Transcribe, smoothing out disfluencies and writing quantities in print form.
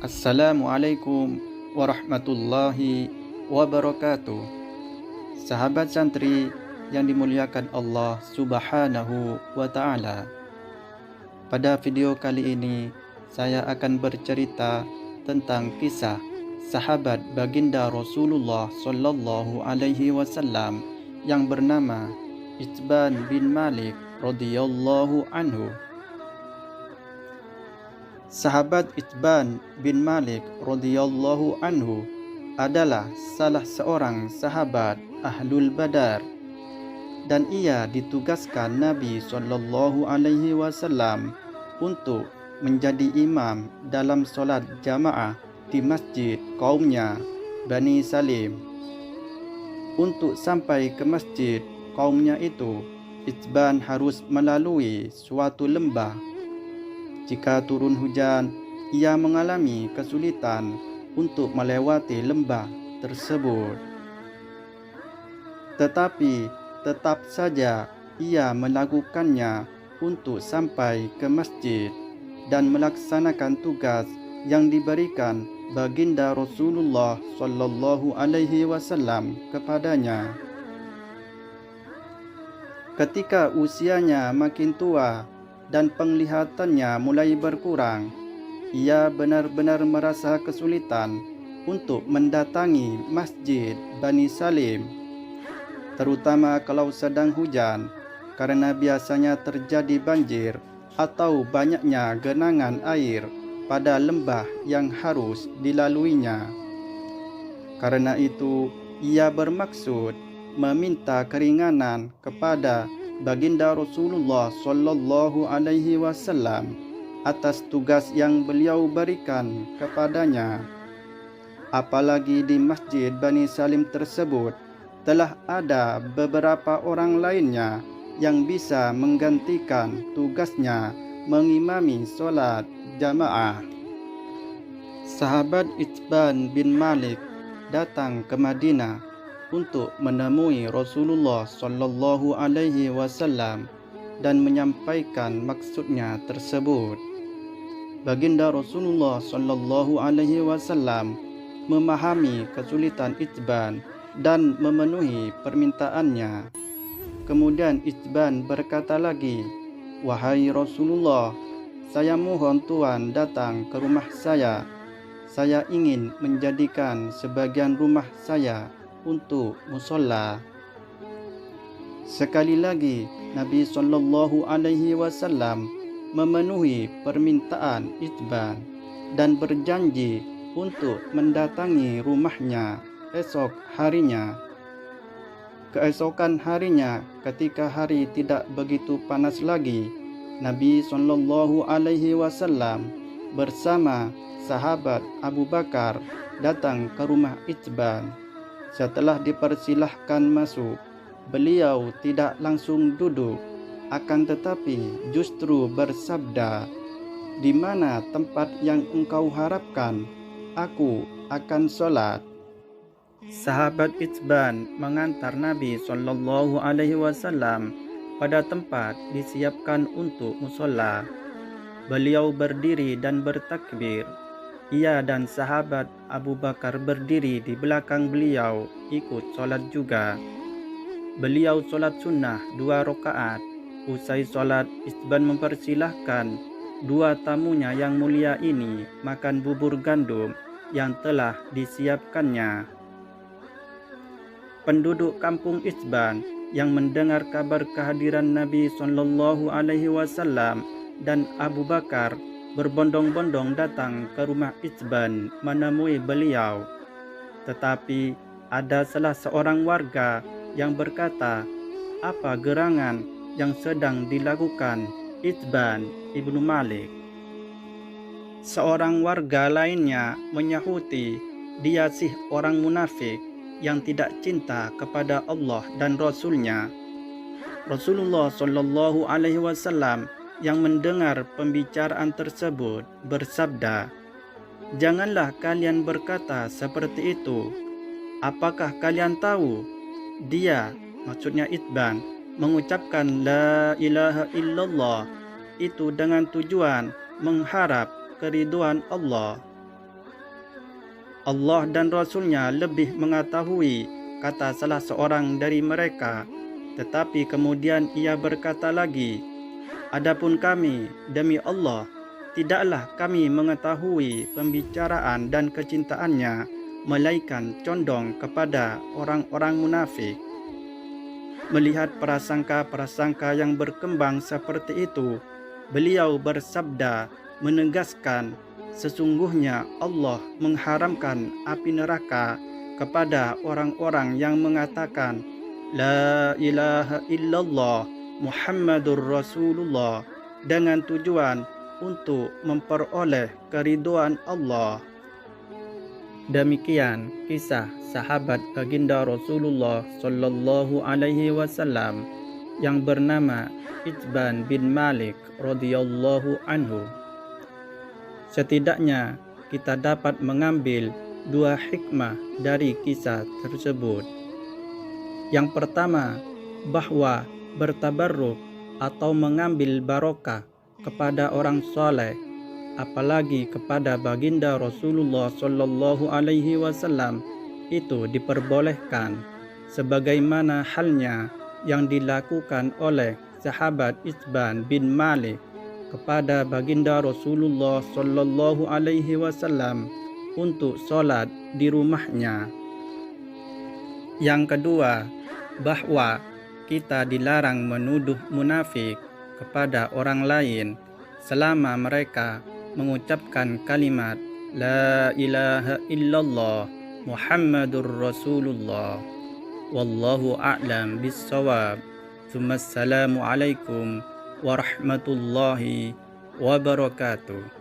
Assalamualaikum warahmatullahi wabarakatuh. Sahabat santri yang dimuliakan Allah Subhanahu wa Ta'ala. Pada video kali ini saya akan bercerita tentang kisah sahabat baginda Rasulullah sallallahu alaihi wasallam yang bernama Itban bin Malik radhiyallahu anhu. Sahabat Itban bin Malik radhiyallahu anhu adalah salah seorang sahabat Ahlul Badar, dan ia ditugaskan Nabi sallallahu alaihi wasallam untuk menjadi imam dalam solat jamaah di masjid kaumnya Bani Salim. Untuk sampai ke masjid kaumnya itu, Itban harus melalui suatu lembah. Jika turun hujan, ia mengalami kesulitan untuk melewati lembah tersebut. Tetapi tetap saja ia melakukannya untuk sampai ke masjid dan melaksanakan tugas yang diberikan baginda Rasulullah sallallahu alaihi wasallam kepadanya. Ketika usianya makin tua dan penglihatannya mulai berkurang, ia benar-benar merasa kesulitan untuk mendatangi masjid Bani Salim, terutama kalau sedang hujan, karena biasanya terjadi banjir atau banyaknya genangan air pada lembah yang harus dilaluinya. Karena itu, ia bermaksud meminta keringanan kepada baginda Rasulullah sallallahu alaihi wasallam atas tugas yang beliau berikan kepadanya. Apalagi di masjid Bani Salim tersebut telah ada beberapa orang lainnya yang bisa menggantikan tugasnya mengimami solat jamaah. Sahabat Itban bin Malik datang ke Madinah untuk menemui Rasulullah sallallahu alaihi wasallam dan menyampaikan maksudnya tersebut. Baginda Rasulullah sallallahu alaihi wasallam memahami kesulitan Itban dan memenuhi permintaannya. Kemudian Itban berkata lagi, "Wahai Rasulullah, saya mohon Tuhan datang ke rumah saya. Saya ingin menjadikan sebagian rumah saya untuk musola." Sekali lagi Nabi sallallahu alaihi wasallam memenuhi permintaan Itban dan berjanji untuk mendatangi rumahnya esok harinya. Keesokan harinya, ketika hari tidak begitu panas lagi, Nabi sallallahu alaihi wasallam bersama sahabat Abu Bakar datang ke rumah Itban. Setelah dipersilahkan masuk, beliau tidak langsung duduk, akan tetapi justru bersabda, "Di mana tempat yang engkau harapkan? Aku akan sholat." Sahabat Itban mengantar Nabi sallallahu alaihi wasallam pada tempat disiapkan untuk musola. Beliau berdiri dan bertakbir. Ia dan sahabat Abu Bakar berdiri di belakang beliau, ikut solat juga. Beliau solat sunnah 2 rakaat. Usai solat, Itban mempersilahkan dua tamunya yang mulia ini makan bubur gandum yang telah disiapkannya. Penduduk kampung Itban yang mendengar kabar kehadiran Nabi sallallahu alaihi wasallam dan Abu Bakar berbondong-bondong datang ke rumah Itban menemui beliau. Tetapi ada salah seorang warga yang berkata, "Apa gerangan yang sedang dilakukan Itban ibnu Malik?" Seorang warga lainnya menyahuti, "Dia sih orang munafik yang tidak cinta kepada Allah dan Rasul-Nya." Rasulullah sallallahu alaihi wasallam yang mendengar pembicaraan tersebut bersabda, "Janganlah kalian berkata seperti itu. Apakah kalian tahu dia," maksudnya Itban, "mengucapkan la ilaha illallah itu dengan tujuan mengharap keriduan Allah. Allah dan Rasul-Nya lebih mengetahui, kata salah seorang dari mereka. Tetapi kemudian ia berkata lagi, adapun kami, demi Allah, tidaklah kami mengetahui pembicaraan dan kecintaannya, melainkan condong kepada orang-orang munafik. Melihat prasangka-prasangka yang berkembang seperti itu, beliau bersabda menegaskan, sesungguhnya Allah mengharamkan api neraka kepada orang-orang yang mengatakan La ilaha illallah Muhammadur Rasulullah dengan tujuan untuk memperoleh keridhaan Allah. Demikian kisah sahabat baginda Rasulullah sallallahu alaihi wasallam yang bernama Itban bin Malik radhiyallahu anhu. Setidaknya kita dapat mengambil dua hikmah dari kisah tersebut. Yang pertama, bahwa bertabarruk atau mengambil barokah kepada orang soleh, apalagi kepada baginda Rasulullah sallallahu alaihi wasallam, itu diperbolehkan, sebagaimana halnya yang dilakukan oleh sahabat Itban bin Malik kepada baginda Rasulullah sallallahu alaihi wasallam untuk sholat di rumahnya. Yang kedua, bahwa kita dilarang menuduh munafik kepada orang lain selama mereka mengucapkan kalimat La ilaha illallah Muhammadur Rasulullah. Wallahu a'lam bis-shawab. Assalamu alaikum warahmatullahi wabarakatuh.